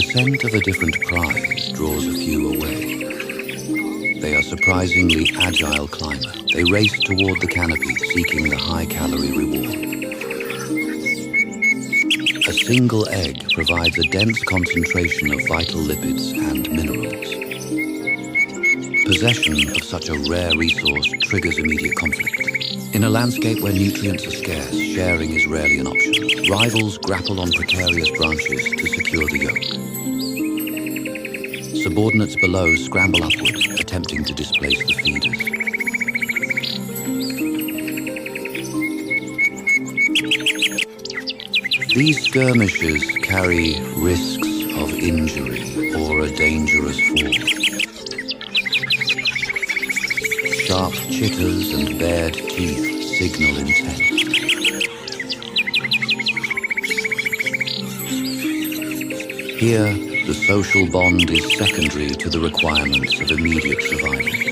The scent of a different prize draws a few away. They are surprisingly agile climbers. They race toward the canopy, seeking the high-calorie reward. A single egg provides a dense concentration of vital lipids and minerals. Possession of such a rare resource triggers immediate conflict. In a landscape where nutrients are scarce, sharing is rarely an option. Rivals grapple on precarious branches to secure the yoke. Subordinates below scramble upward, attempting to displace the feeders. These skirmishes carry risks of injury or a dangerous fall. Sharp chitters and bared teeth signal intent. Here, the social bond is secondary to the requirements of immediate survival.